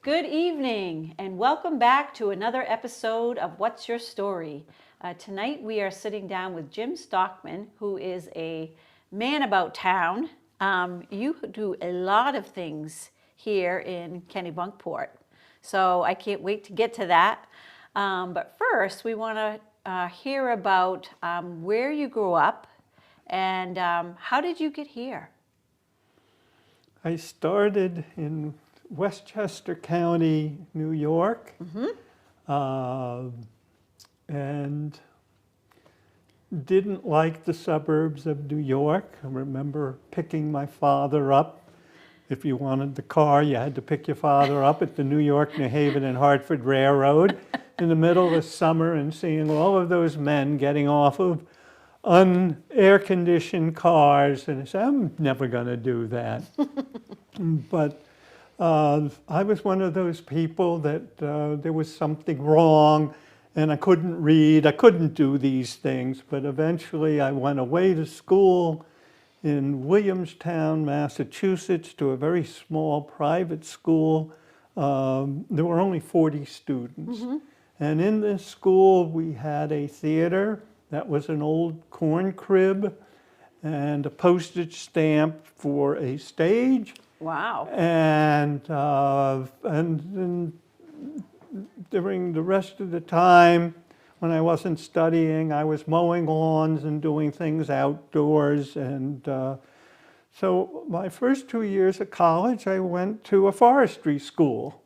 Good evening and welcome back to another episode of What's Your Story? Tonight we are sitting down with Jim Stockman, who is a man about town. You do a lot of things here in Kennebunkport, so I can't wait to get to that. But first we want to hear about where you grew up and how did you get here? I started in Westchester County, New York, and didn't like the suburbs of New York. I remember picking my father up. If you wanted the car, you had to pick your father up at the New York, New Haven, and Hartford Railroad in the middle of summer and seeing all of those men getting off of air-conditioned cars. And I said, I'm never going to do that. But I was one of those people that there was something wrong and I couldn't read, I couldn't do these things, but eventually I went away to school in Williamstown, Massachusetts, to a very small private school. There were only 40 students. And in this school we had a theater that was an old corn crib and a postage stamp for a stage. Wow. And then during the rest of the time, when I wasn't studying, I was mowing lawns and doing things outdoors. And so my first 2 years of college, I went to a forestry school.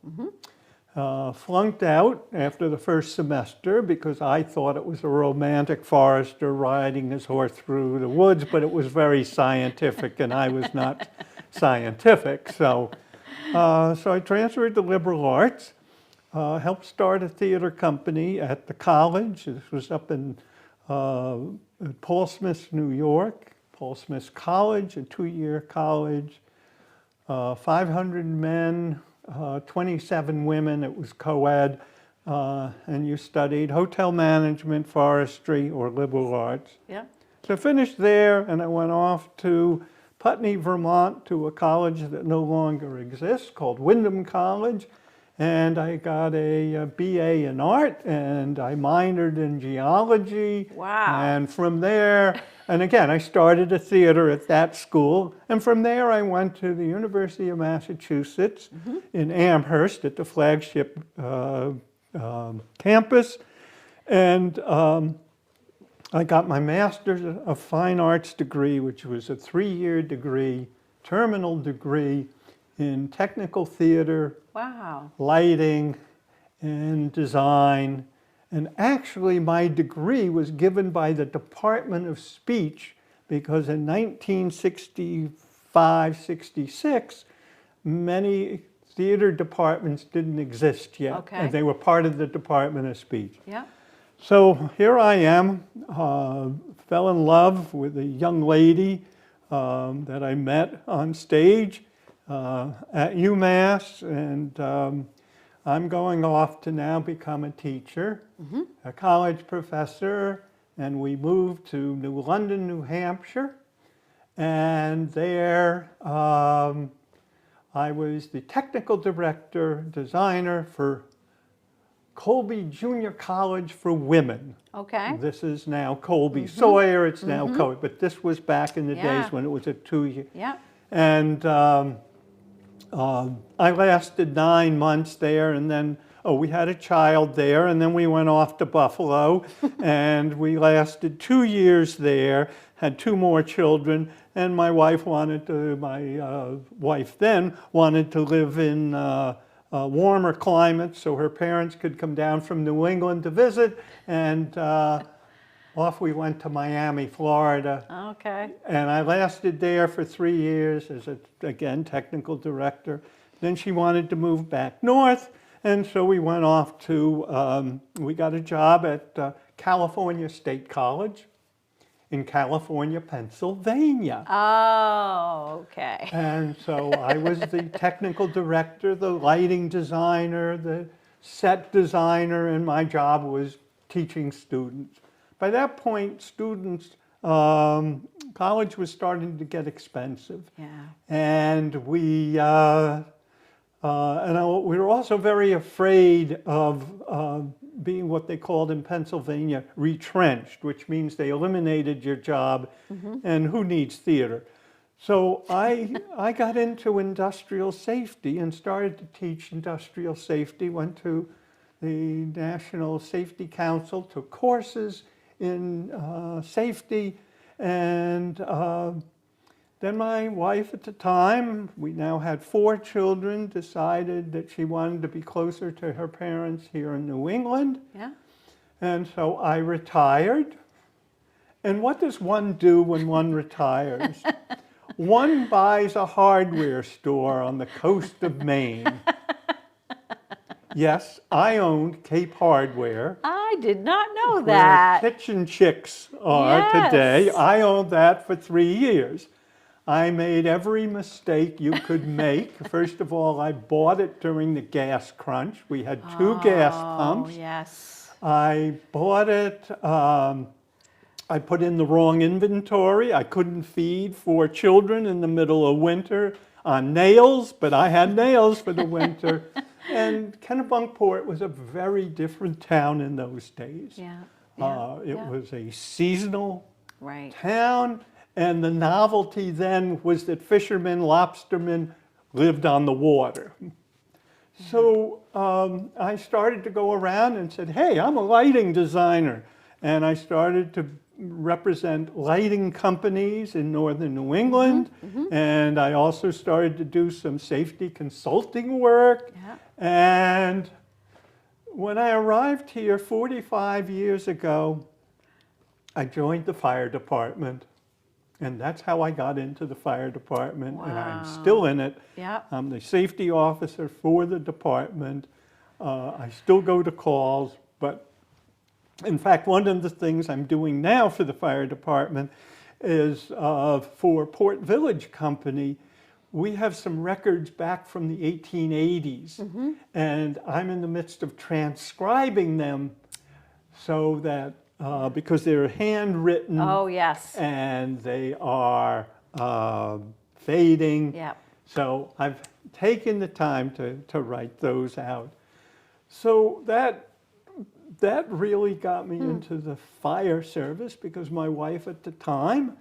Flunked out after the first semester because I thought it was a romantic forester riding his horse through the woods, but it was very scientific and I was not scientific. So I transferred to liberal arts, helped start a theater company at the college. This was up in Paul Smith's, New York, Paul Smith's College, a 2-year college, 500 men, 27 women. It was co-ed, and you studied hotel management, forestry, or liberal arts. Yeah. So I finished there, and I went off to Putney, Vermont, to a college that no longer exists, called Windham College, and I got a BA in art, and I minored in geology. Wow. And from there, and again, I started a theater at that school, and from there I went to the University of Massachusetts in Amherst at the flagship campus, and I got my Master's of Fine Arts degree, which was a 3-year degree, terminal degree in technical theater, Wow. lighting, and design. And actually, my degree was given by the Department of Speech because in 1965-66, many theater departments didn't exist yet. Okay. And they were part of the Department of Speech. Yeah. So here I am, fell in love with a young lady that I met on stage at UMass, and I'm going off to now become a teacher, a college professor, and we moved to New London, New Hampshire, and there I was the technical director, designer for Colby Junior College for Women. Okay. This is now Colby Sawyer, it's now Colby, but this was back in the Yeah. days when it was a 2-year. Yeah. And I lasted 9 months there, and then, we had a child there, and then we went off to Buffalo, and we lasted 2 years there, had 2 more children, and my wife then wanted to live in warmer climates, so her parents could come down from New England to visit, and off we went to Miami, Florida. Okay. And I lasted there for 3 years as again, technical director. Then she wanted to move back north, and so we went off to, we got a job at California State College in California, Pennsylvania. Oh, okay. And so I was the technical director, the lighting designer, the set designer, and my job was teaching students. By that point, students, college was starting to get expensive. Yeah. And we We were also very afraid of being what they called in Pennsylvania retrenched, which means they eliminated your job, and who needs theater? So I got into industrial safety and started to teach industrial safety, went to the National Safety Council, took courses in safety, and then my wife at the time, we now had 4 children, decided that she wanted to be closer to her parents here in New England. Yeah. And so I retired. And what does one do when one retires? One buys a hardware store on the coast of Maine. Yes, I owned Cape Hardware. I did not know Where that. Kitchen Chicks are Yes. today. I owned that for 3 years. I made every mistake you could make. First of all, I bought it during the gas crunch. We had 2 gas pumps. Oh, yes. I bought it, I put in the wrong inventory. I couldn't feed 4 children in the middle of winter on nails, but I had nails for the winter. And Kennebunkport was a very different town in those days. Yeah. It was a seasonal Right. town, and the novelty then was that fishermen, lobstermen lived on the water. So I started to go around and said, hey, I'm a lighting designer. And I started to represent lighting companies in northern New England. And I also started to do some safety consulting work. Yeah. And when I arrived here 45 years ago, I joined the fire department. And that's how I got into the fire department, and I'm still in it. Yeah. I'm the safety officer for the department. I still go to calls, but in fact, one of the things I'm doing now for the fire department is for Port Village Company. We have some records back from the 1880s, and I'm in the midst of transcribing them so that because they're handwritten. Oh, yes. And they are fading. Yeah. So I've taken the time to write those out. So that really got me into the fire service, because my wife at the time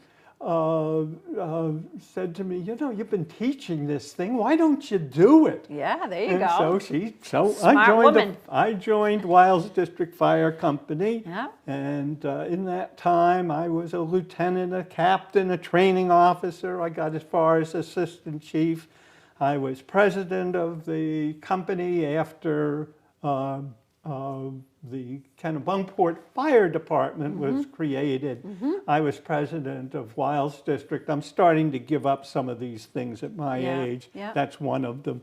said to me, you know, you've been teaching this thing, why don't you do it? Yeah, there you And go. so Smart woman. I joined WYS District Fire Company. Yeah. And in that time, I was a lieutenant, a captain, a training officer. I got as far as assistant chief. I was president of the company after the Kennebunkport Fire Department was created. I was president of WYS District. I'm starting to give up some of these things at my age. Yeah. That's one of them.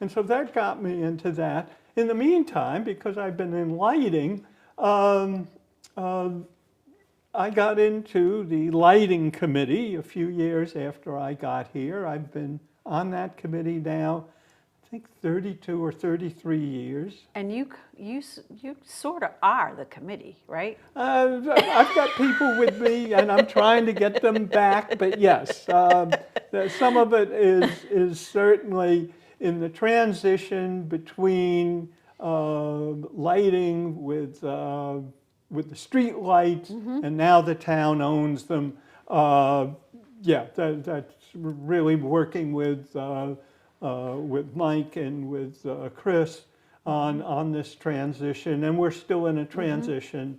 And so that got me into that. In the meantime, because I've been in lighting, I got into the lighting committee a few years after I got here. I've been on that committee now, I think 32 or 33 years. And you sort of are the committee, right? I've got people with me, and I'm trying to get them back. But yes, some of it is certainly in the transition between lighting with the street lights, and now the town owns them. That's really working with Mike and with Chris on this transition, and we're still in a transition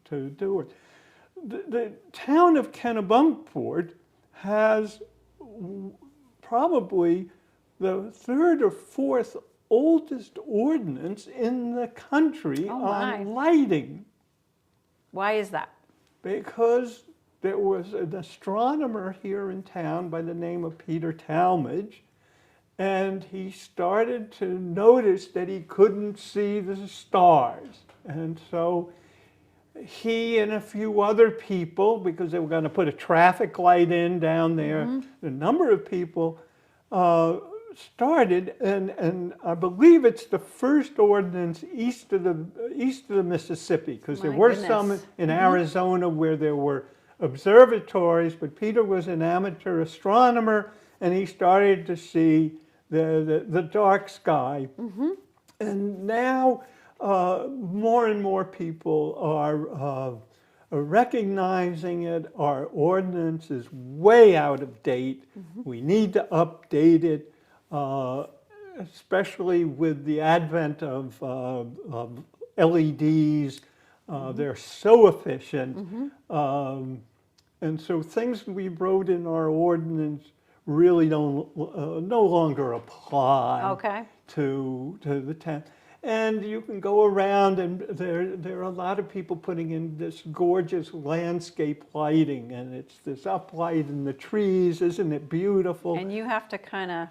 to do it. The town of Kennebunkport has probably the 3rd or 4th oldest ordinance in the country on lighting. Why is that? Because there was an astronomer here in town by the name of Peter Talmadge, and he started to notice that he couldn't see the stars. And so he and a few other people, because they were going to put a traffic light in down there, a number of people started, and I believe it's the first ordinance east of the Mississippi, because there were some in Arizona where there were observatories, but Peter was an amateur astronomer, and he started to see the dark sky. And now more and more people are recognizing it. Our ordinance is way out of date. We need to update it, especially with the advent of LEDs. They're so efficient. And so things we wrote in our ordinance really don't no longer apply Okay. to the town. And you can go around, and there are a lot of people putting in this gorgeous landscape lighting, and it's this uplight in the trees. Isn't it beautiful? And you have to kind of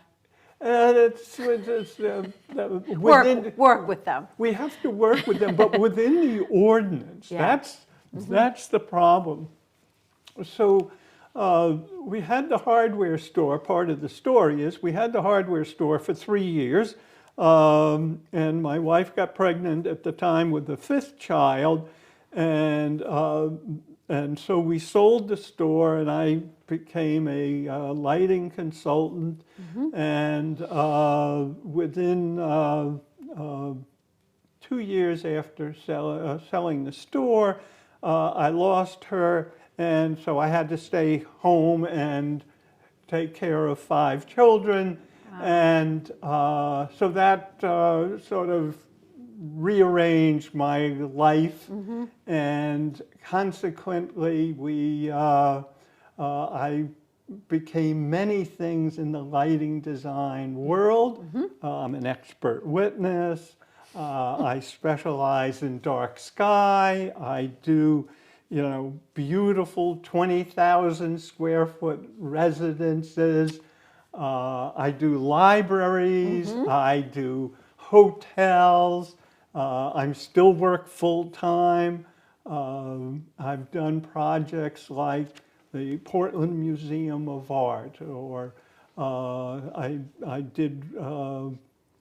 It's within, work with them. we have to work with them, but within the ordinance. Yeah. That's the problem. So we had the hardware store. Part of the story is we had the hardware store for 3 years. And my wife got pregnant at the time with the 5th child, and so we sold the store, and I became a lighting consultant. And within 2 years after selling the store, I lost her, and so I had to stay home and take care of 5 children. And so that sort of rearranged my life, and consequently I became many things in the lighting design world. I'm an expert witness. I specialize in dark sky. I do, beautiful 20,000 square foot residences. I do libraries, I do hotels, I still work full-time. I've done projects like the Portland Museum of Art, or I did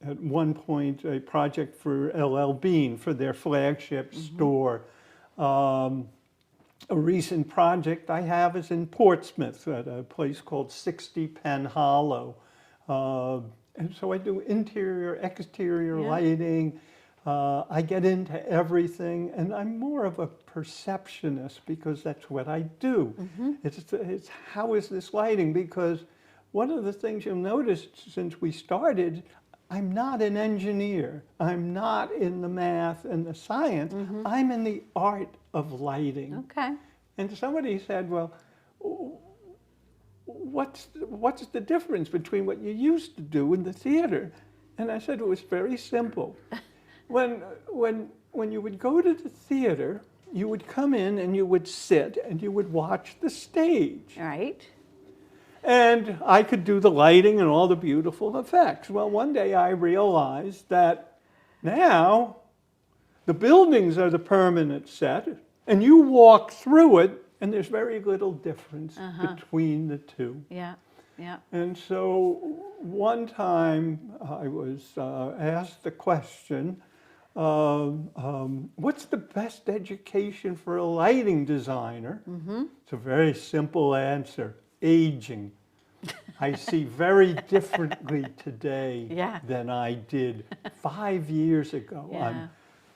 at one point a project for LL Bean for their flagship store. A recent project I have is in Portsmouth at a place called 60 Penn Hollow. And so I do interior, exterior lighting. I get into everything, and I'm more of a perceptionist because that's what I do. It's how is this lighting? Because one of the things you'll notice since we started, I'm not an engineer. I'm not in the math and the science. I'm in the art of lighting. Okay. And somebody said, well, what's the difference between what you used to do in the theater? And I said, it was very simple. When you would go to the theater, you would come in and you would sit and you would watch the stage. All right. And I could do the lighting and all the beautiful effects. Well, one day I realized that now the buildings are the permanent set, and you walk through it, and there's very little difference between the two. Yeah, yeah. And so one time I was asked the question, what's the best education for a lighting designer? It's a very simple answer: aging. I see very differently today than I did 5 years ago. Yeah.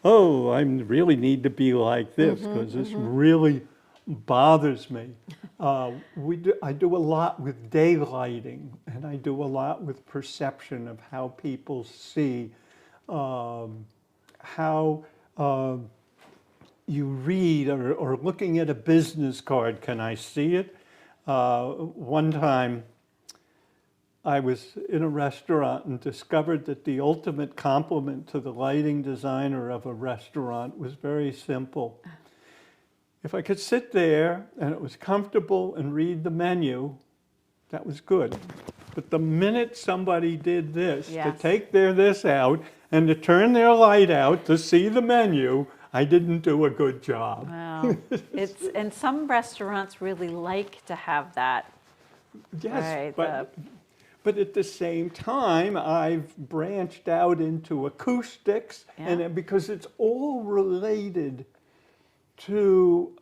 I really need to be like this because this really bothers me. I do a lot with daylighting, and I do a lot with perception of how people see, how you read, or looking at a business card. Can I see it? One time I was in a restaurant and discovered that the ultimate compliment to the lighting designer of a restaurant was very simple. If I could sit there and it was comfortable and read the menu, that was good. But the minute somebody did this, to take this out and to turn their light out to see the menu, I didn't do a good job. Wow. And some restaurants really like to have that. Yes, Right, but at the same time, I've branched out into acoustics, and because it's all related to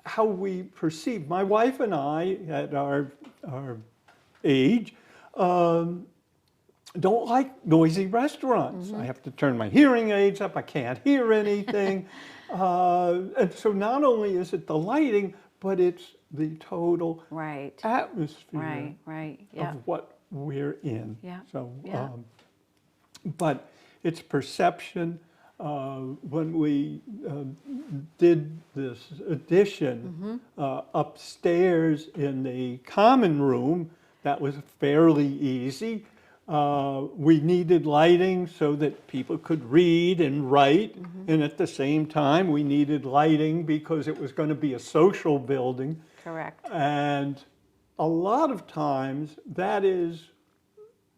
how we perceive. My wife and I, at our age, don't like noisy restaurants. I have to turn my hearing aids up. I can't hear anything. And so not only is it the lighting, but it's the total Right. atmosphere Right. Yeah. of what we're in. Yeah. So, Yeah. but it's perception. When we did this addition upstairs in the common room, that was fairly easy. We needed lighting so that people could read and write, and at the same time, we needed lighting because it was going to be a social building. Correct. And a lot of times, that is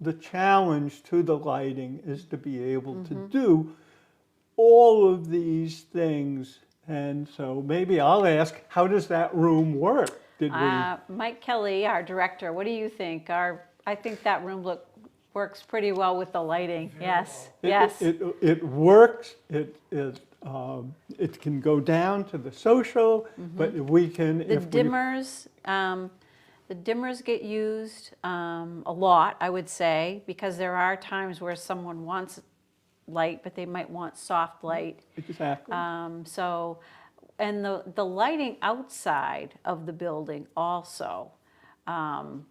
the challenge to the lighting, is to be able to do all of these things. And so maybe I'll ask, how does that room work? Did we? Mike Kelly, our director, what do you think? I think that room works pretty well with the lighting. Yes. Yes. It works. It can go down to the social, but we can. The dimmers. The dimmers get used a lot, I would say, because there are times where someone wants light, but they might want soft light. Exactly. So, and the lighting outside of the building also.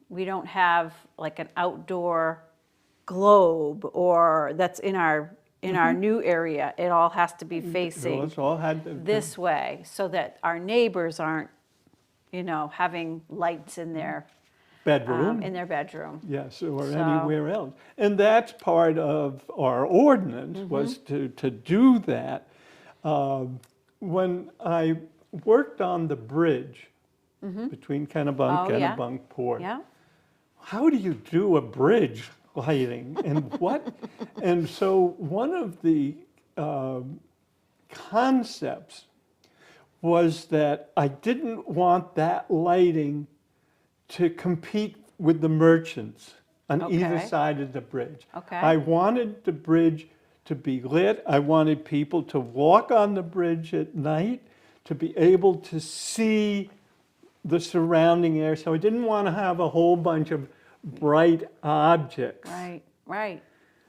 We don't have like an outdoor globe or that's in our new area. It all has to be facing It's all had to, this way so that our neighbors aren't, having lights in their bedroom. Yes, or So- anywhere else. And that's part of our ordinance, was to do that. When I worked on the bridge between Kennebunk Oh, and yeah. Kennebunkport, Yeah. how do you do a bridge lighting and what? And so one of the concepts was that I didn't want that lighting to compete with the merchants on either Okay. side of the bridge. Okay. I wanted the bridge to be lit. I wanted people to walk on the bridge at night, to be able to see the surrounding area. So I didn't want to have a whole bunch of bright objects. Right.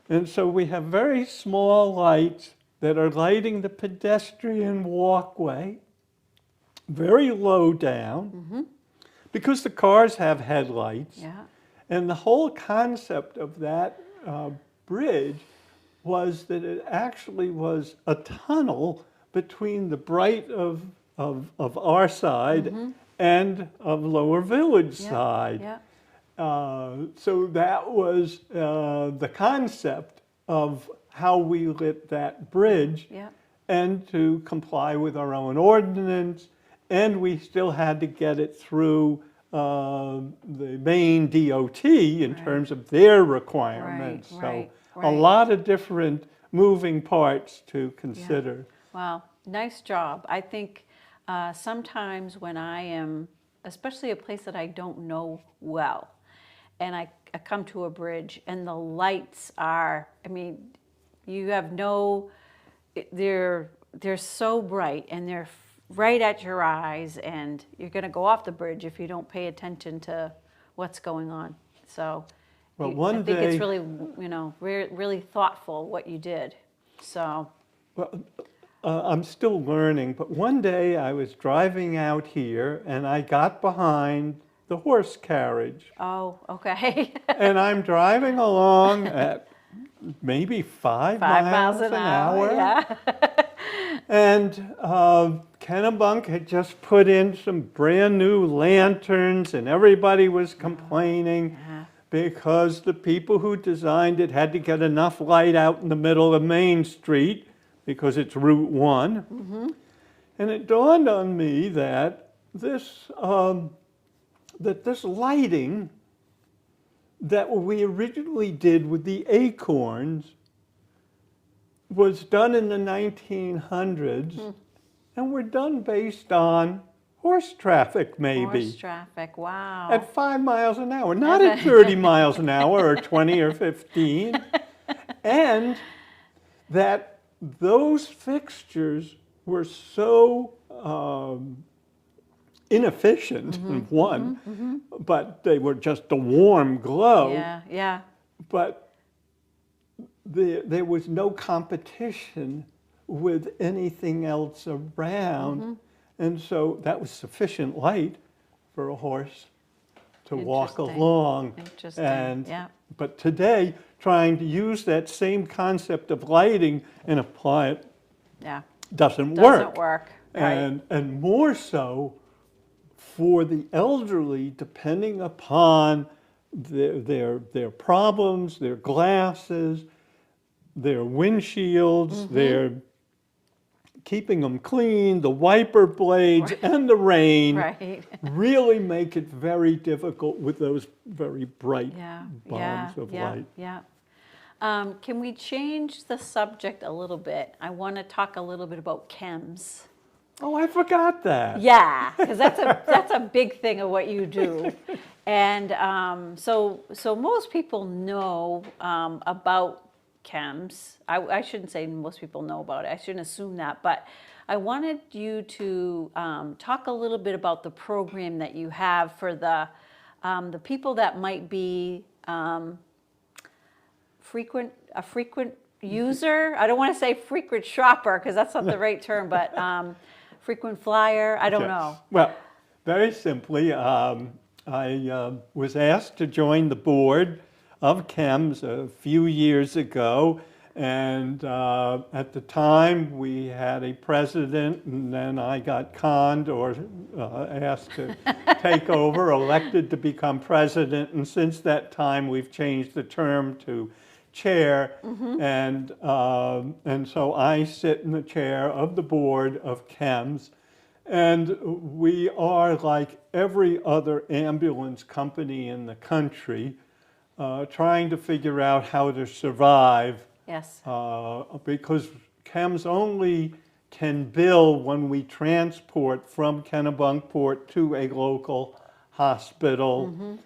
And so we have very small lights that are lighting the pedestrian walkway, very low down, because the cars have headlights. Yeah. And the whole concept of that bridge was that it actually was a tunnel between the bright of our side and of Lower Village side. Yeah. So that was the concept of how we lit that bridge, Yeah. and to comply with our own ordinance, and we still had to get it through the main DOT in terms of their requirements. Right. A lot of different moving parts to consider. Wow, nice job. I think sometimes when I am, especially a place that I don't know well, and I come to a bridge and the lights are, you have they're so bright and they're right at your eyes, and you're going to go off the bridge if you don't pay attention to what's going on. So Well, I one think it's day- really, really thoughtful what you did. So, Well, I'm still learning, but one day I was driving out here and I got behind the horse carriage. oh, okay. And I'm driving along at maybe 5 5 miles an hour. Yeah. And Kennebunk had just put in some brand new lanterns, and everybody was complaining because the people who designed it had to get enough light out in the middle of Main Street because it's Route 1. And it dawned on me that this lighting that we originally did with the acorns was done in the 1900s, and were done based on horse traffic, maybe. Horse traffic, wow. At 5 miles an hour, not at 30 miles an hour or 20 or 15. And that those fixtures were so inefficient, one, but they were just a warm glow. Yeah, yeah. But there was no competition with anything else around. And so that was sufficient light for a horse to walk Interesting. along. Interesting, And, yeah. But today, trying to use that same concept of lighting and apply it Yeah. doesn't work. Doesn't work. Right. And more so for the elderly, depending upon their problems, their glasses, their windshields, their keeping them clean, the wiper blades, and the rain Right. really make it very difficult with those very bright Yeah. bombs of yeah, light. Yeah. Can we change the subject a little bit? I want to talk a little bit about KEMS. Oh, I forgot that. Yeah, because that's a big thing of what you do, and so most people know about KEMS. I shouldn't say most people know about it. I shouldn't assume that, but I wanted you to talk a little bit about the program that you have for the people that might be frequent user. I don't want to say frequent shopper because that's not the right term, but frequent flyer. I don't Yes. know. Well, very simply, I was asked to join the board of KEMS a few years ago, and at the time we had a president, and then I got conned or asked to take over, elected to become president, and since that time we've changed the term to chair, and so I sit in the chair of the board of KEMS, and we are like every other ambulance company in the country, trying to figure out how to survive. Yes. Because KEMS only can bill when we transport from Kennebunkport to a local hospital.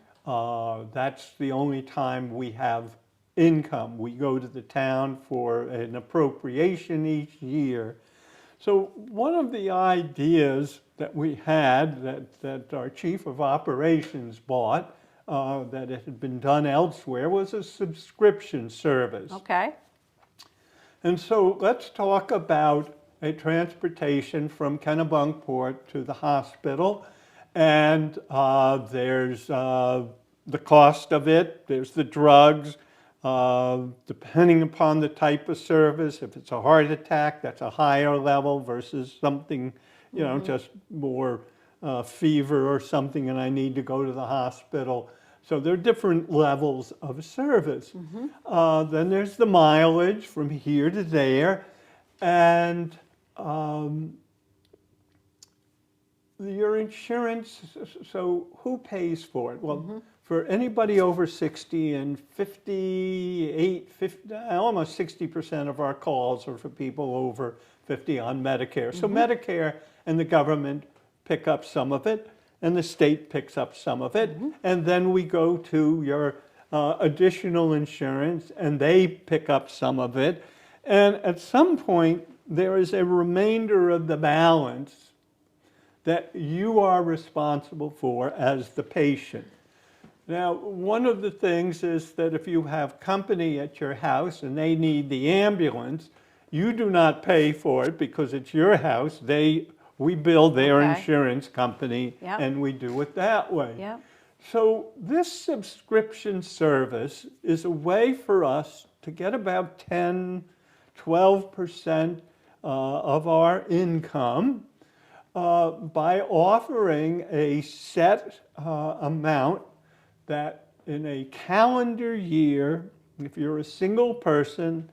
That's the only time we have income. We go to the town for an appropriation each year. So one of the ideas that we had that our chief of operations bought, that it had been done elsewhere, was a subscription service. Okay. And so let's talk about a transportation from Kennebunkport to the hospital. And there's the cost of it, there's the drugs, depending upon the type of service. If it's a heart attack, that's a higher level versus something, just more fever or something and I need to go to the hospital. So there are different levels of service. Then there's the mileage from here to there, and your insurance, so who pays for it? Well, for anybody over 60 and 50, almost 60% of our calls are for people over 50 on Medicare. So Medicare and the government pick up some of it, and the state picks up some of it, and then we go to your additional insurance, and they pick up some of it. And at some point, there is a remainder of the balance that you are responsible for as the patient. Now, one of the things is that if you have company at your house and they need the ambulance, you do not pay for it because it's your house. We bill their insurance company, and we do it that way. Yep. So this subscription service is a way for us to get about 10–12% of our income by offering a set amount that in a calendar year, if you're a single person,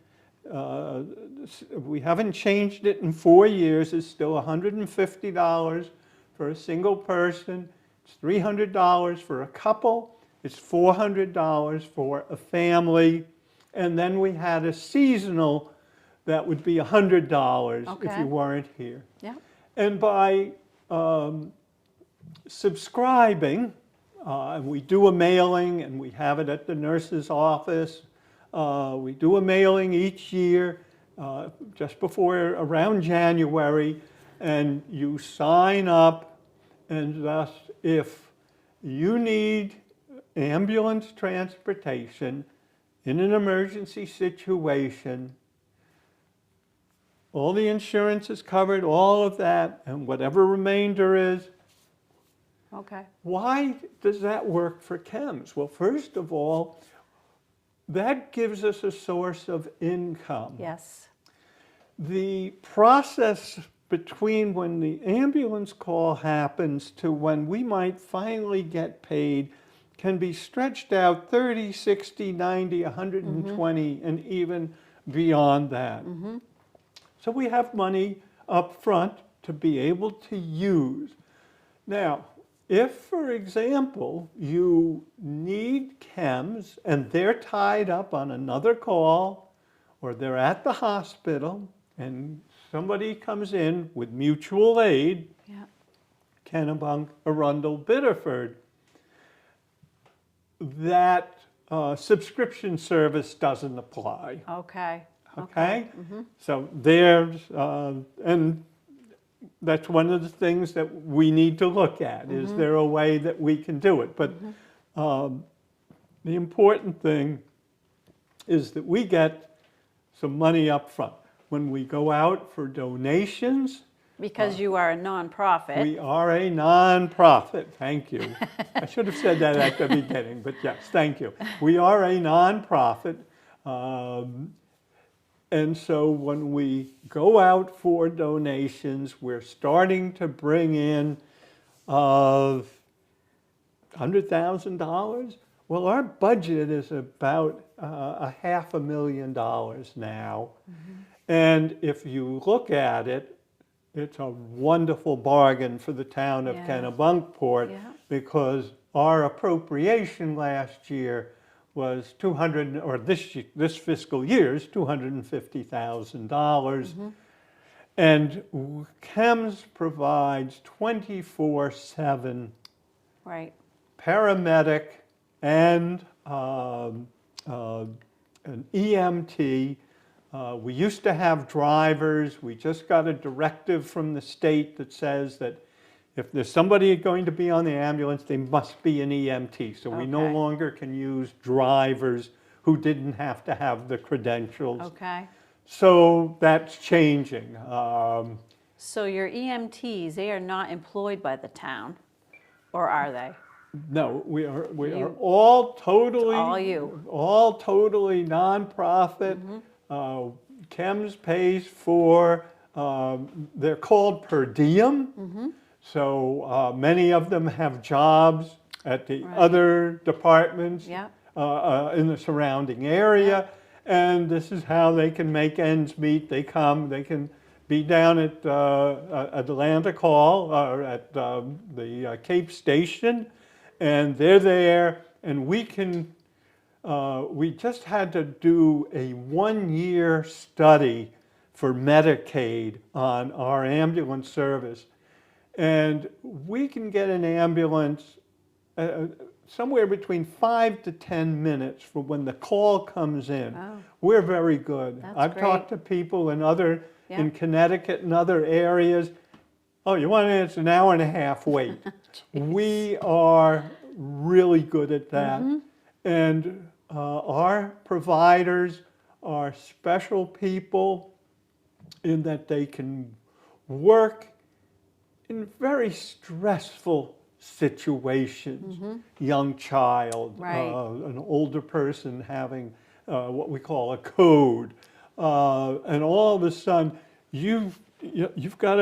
we haven't changed it in 4 years, it's still $150 for a single person, it's $300 for a couple, it's $400 for a family, and then we had a seasonal that would be $100 if you weren't here. Yeah. And by subscribing, we do a mailing and we have it at the nurse's office. We do a mailing each year, just before around January, and you sign up And thus, if you need ambulance transportation in an emergency situation, all the insurance is covered, all of that, and whatever remainder is. Okay. Why does that work for KEMS? Well, first of all, that gives us a source of income. Yes. The process between when the ambulance call happens to when we might finally get paid can be stretched out 30, 60, 90, 120, and even beyond that. So we have money up front to be able to use. Now, if, for example, you need KEMS and they're tied up on another call, or they're at the hospital and somebody comes in with mutual aid, Yeah. Kennebunk, Arundel, Biddeford, that subscription service doesn't apply. Okay. Okay? So there's, and that's one of the things that we need to look at. Is there a way that we can do it? But the important thing is that we get some money up front. When we go out for donations, Because you are a nonprofit. we are a nonprofit. Thank you. I should have said that at the beginning, but yes, thank you. We are a nonprofit. And so when we go out for donations, we're starting to bring in $100,000. Well, our budget is about $500,000 now. And if you look at it, it's a wonderful bargain for the town of Yeah. Kennebunkport Yeah. because our appropriation last year was this fiscal year's $250,000. And KEMS provides 24/7 Right. paramedic and an EMT. We used to have drivers. We just got a directive from the state that says that if there's somebody going to be on the ambulance, they must be an EMT. So we no Okay. longer can use drivers who didn't have to have the credentials. Okay. So that's changing. So your EMTs, they are not employed by the town, or are they? No, we are You- all totally, all you. all totally nonprofit. KEMS pays for, they're called per diem. So many of them have jobs at the Right. other departments Yeah. in the surrounding area. And this is how they can make ends meet. They can be down at Atlantic Hall or at the Cape Station, and they're there, and we just had to do a 1-year study for Medicaid on our ambulance service. And we can get an ambulance somewhere between 5 to 10 minutes from when the call comes in. Oh. We're very good. That's I've talked to great. people in Yeah. Connecticut and other areas. Oh, you want it? It's an hour and a half wait. We are really good at that. And our providers are special people in that they can work in very stressful situations. Young child, Right. an older person having what we call a code, and all of a sudden you've got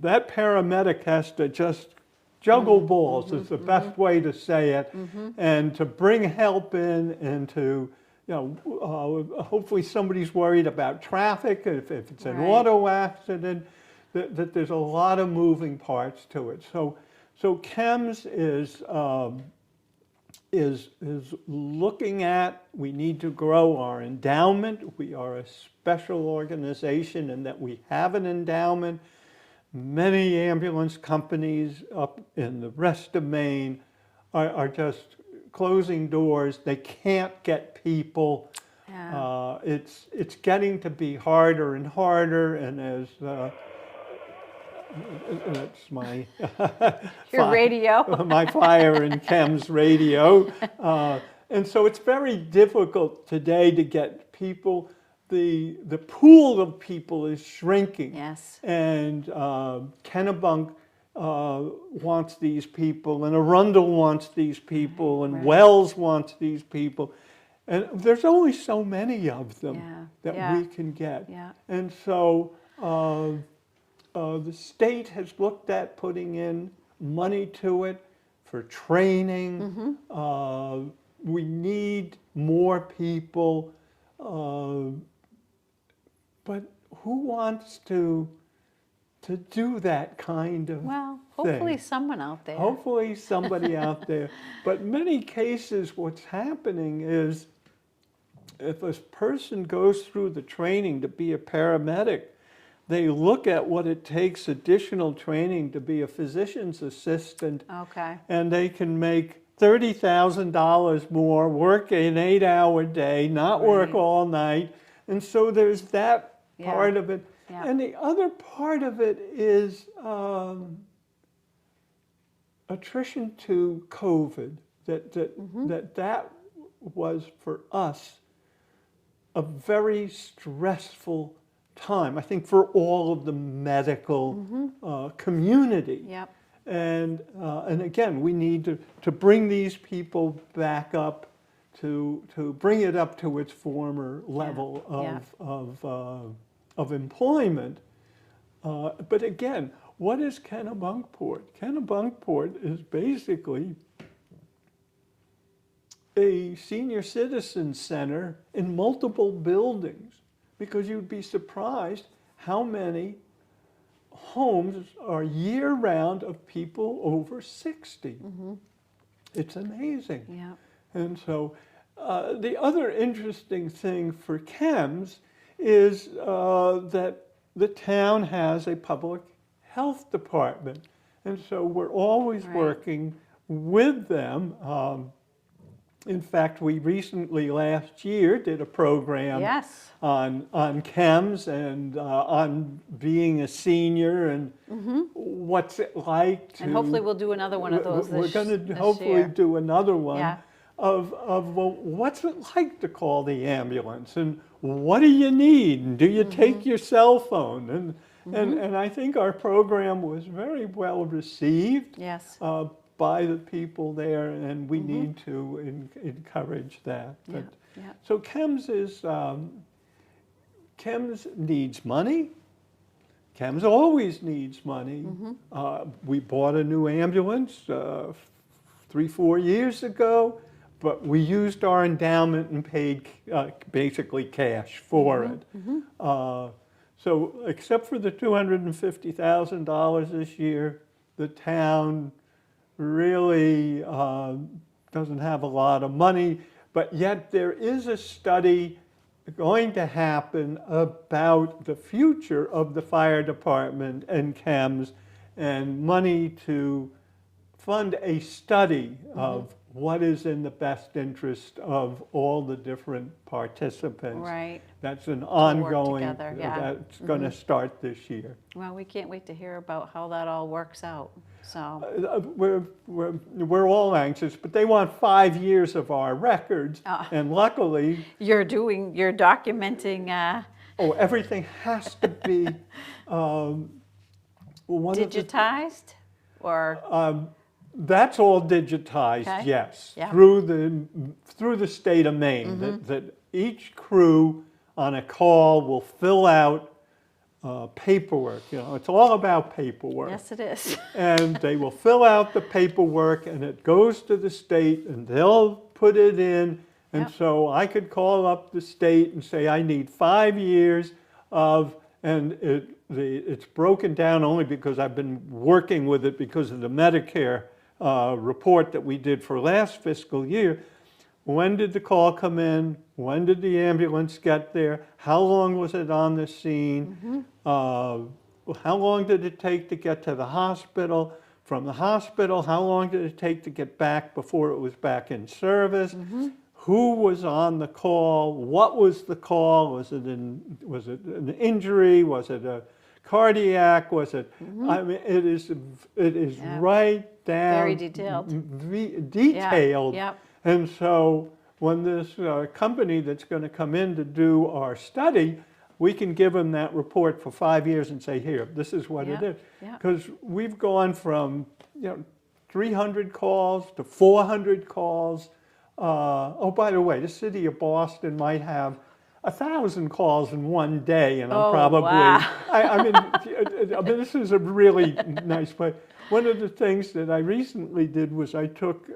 that paramedic has to just juggle balls is the best way to say it, and to bring help in and to, hopefully somebody's worried about traffic, if it's an Right. auto accident, that there's a lot of moving parts to it. So KEMS is looking at, we need to grow our endowment. We are a special organization in that we have an endowment. Many ambulance companies up in the rest of Maine are just closing doors. They can't get people. Yeah. It's getting to be harder and harder, and as That's my Your radio. my fire and KEMS radio. And so it's very difficult today to get people. The pool of people is shrinking. Yes. And Kennebunk wants these people, and Arundel wants these people, and Right. Wells wants these people. And there's only so many of them Yeah. that Yeah. we can get. Yeah. And so the state has looked at putting in money to it for training. We need more people, but who wants to do that kind of Well, hopefully thing? someone out there. Hopefully somebody out there. But in many cases, what's happening is if a person goes through the training to be a paramedic, they look at what it takes additional training to be a physician's assistant, Okay. and they can make $30,000 more, work an 8-hour day, not work Right. all night. And so there's that Yeah. part of it. Yeah. And the other part of it is attrition to COVID, that was for us a very stressful time, I think, for all of the medical community. Yep. And again, we need to bring these people back up, to bring it up to its former level Yeah. of employment. But again, what is Kennebunkport? Kennebunkport is basically a senior citizen center in multiple buildings, because you'd be surprised how many homes are year-round of people over 60. It's amazing. Yeah. And so the other interesting thing for KEMS is that the town has a public health department. And so we're always Right. working with them. In fact, we recently, last year, did a program Yes. on KEMS and on being a senior and what's it like to... And hopefully we'll do another one of those We're this going to this hopefully year. do another one Yeah. of well, what's it like to call the ambulance, and what do you need, and do you take your cell phone? And I think our program was very well received Yes. by the people there, and we need to encourage that. Yeah. But, Yeah. so KEMS needs money. KEMS always needs money. We bought a new ambulance 3-4 years ago, but we used our endowment and paid basically cash for it. So except for the $250,000 this year, the town really doesn't have a lot of money, but yet there is a study going to happen about the future of the fire department and KEMS, and money to fund a study of what is in the best interest of all the different participants. Right. That's an ongoing, together, yeah. that's going to start this year. Well, we can't wait to hear about how that all works out. So, We're all anxious, but they want 5 years of our records, and luckily, you're documenting everything has to be digitized, or that's all digitized, Okay. yes, Yeah. through the state of Maine. That each crew on a call will fill out paperwork. It's all about paperwork. yes, it is. And they will fill out the paperwork, and it goes to the state, and they'll put it in. And Yep. so I could call up the state and say, I need 5 years of, and it's broken down only because I've been working with it because of the Medicare report that we did for last fiscal year. When did the call come in? When did the ambulance get there? How long was it on the scene? How long did it take to get to the hospital? From the hospital, how long did it take to get back before it was back in service? Who was on the call? What was the call? Was it an injury? Was it a cardiac, was it? I mean, it is Yeah. right down. Very detailed. Detailed. Yeah. And so when this company that's going to come in to do our study, we can give them that report for 5 years and say, here, this is what it Yeah, is. yeah. Because we've gone from 300 calls to 400 calls. Oh, by the way, the city of Boston might have 1,000 calls in one day, and I'm Oh, probably, wow. I mean, this is a really nice place. One of the things that I recently did was I took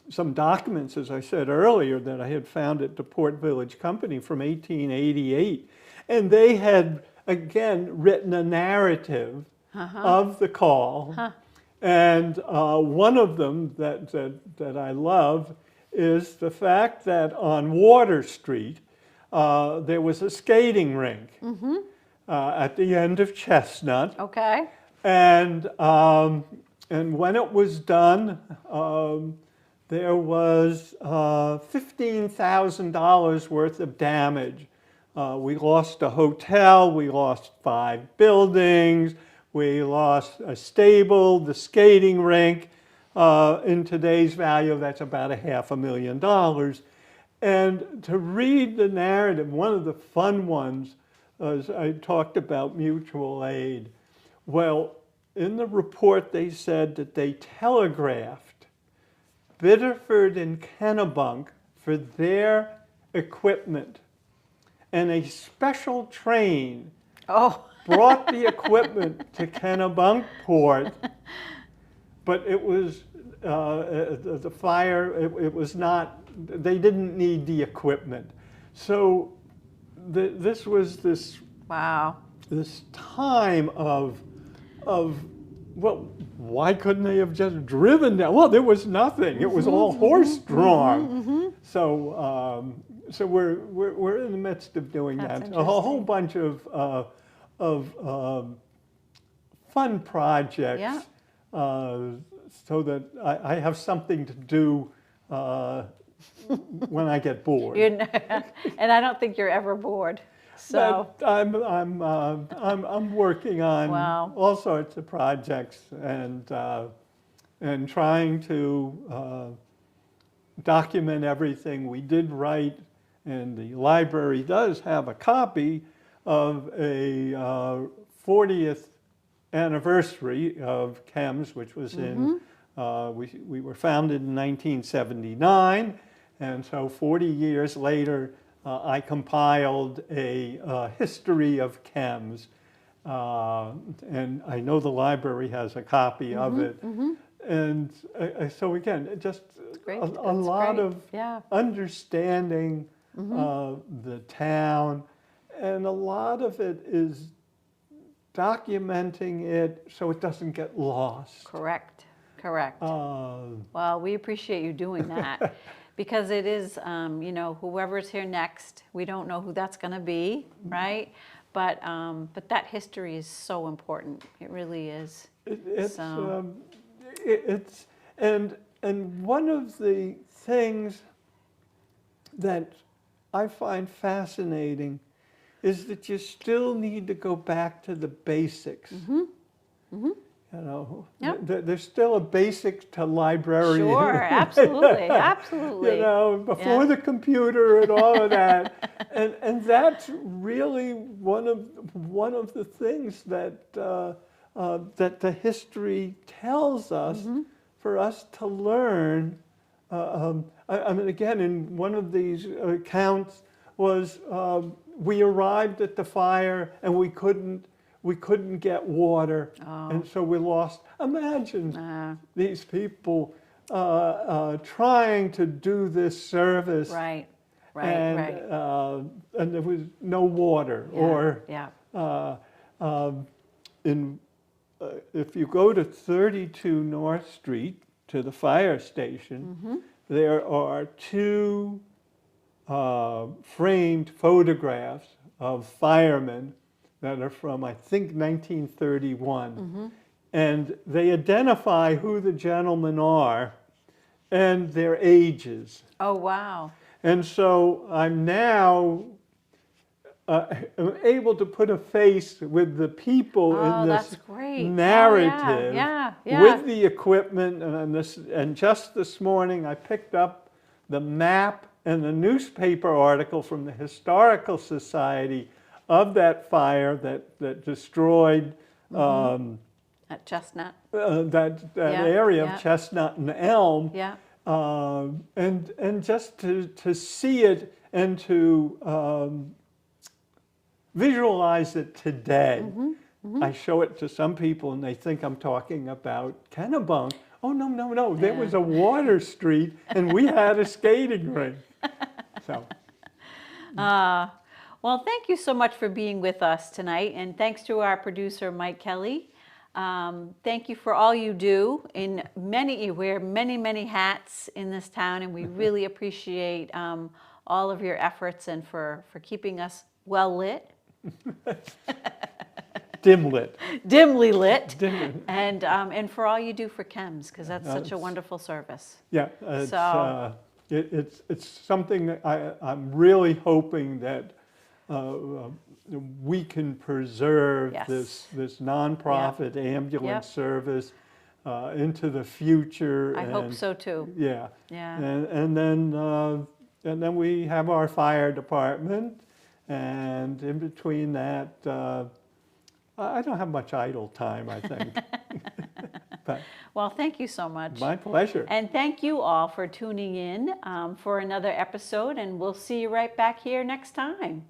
some documents, as I said earlier, that I had found at the Port Village Company from 1888. And they had, again, written a narrative of the call. And one of them that I love is the fact that on Water Street, there was a skating rink at the end of Chestnut. Okay. And when it was done, there was $15,000 worth of damage. We lost a hotel, we lost 5 buildings, we lost a stable, the skating rink. In today's value, that's about $500,000. And to read the narrative, one of the fun ones, as I talked about mutual aid. Well, in the report, they said that they telegraphed Biddeford and Kennebunk for their equipment. And a special train brought the equipment to Kennebunkport, but it was the fire, it was not, they didn't need the equipment. So this was this time of well, why couldn't they have just driven down? Well, there was nothing. It was all horse-drawn. So we're in the midst of doing that. A whole bunch of fun projects, so that I have something to do when I get bored. And I don't think you're ever bored. So but I'm working on all sorts of projects and trying to document everything we did write. And the library does have a copy of a 40th anniversary of KEMS, which was in, we were founded in 1979, and so 40 years later, I compiled a history of KEMS, and I know the library has a copy of it. And so again, just a lot of understanding the town, and a lot of it is documenting it so it doesn't get lost. Correct. Well, we appreciate you doing that. Because it is, whoever's here next, we don't know who that's going to be, right? But that history is so important. It really is. And one of the things that I find fascinating is that you still need to go back to the basics. There's still a basic to librarian. Sure, absolutely. Before the computer and all of that, and that's really one of the things that that the history tells us for us to learn. I mean, again, in one of these accounts was we arrived at the fire and we couldn't get water, and so we lost. Imagine these people trying to do this service, and there was no water. If you go to 32 North Street to the fire station, there are 2 framed photographs of firemen that are from, I think, 1931. And they identify who the gentlemen are and their ages. Oh, wow. And so I'm now am able to put a face with the people Oh, in that's this great. Oh, narrative yeah. with the equipment. And just this morning, I picked up the map and the newspaper article from the Historical Society of that fire that destroyed At Chestnut. that Yeah, area yeah. of Chestnut and Elm. Yeah. And just to see it and to visualize it today. I show it to some people and they think I'm talking about Kennebunk. Oh, no. There was a water street and we had a skating rink. So, Well, thank you so much for being with us tonight, and thanks to our producer, Mike Kelly. Thank you for all you do. You wear many hats in this town, and we really appreciate all of your efforts and for keeping us well lit. Dimly lit. And for all you do for KEMS, because that's such a wonderful service. Yeah, it's something that I'm really hoping that we can preserve Yes. this nonprofit ambulance service into the future. I hope so too. Yeah. Yeah. And then we have our fire department, and in between that, I don't have much idle time, I think. But Well, thank you so much. my pleasure. And thank you all for tuning in for another episode, and we'll see you right back here next time.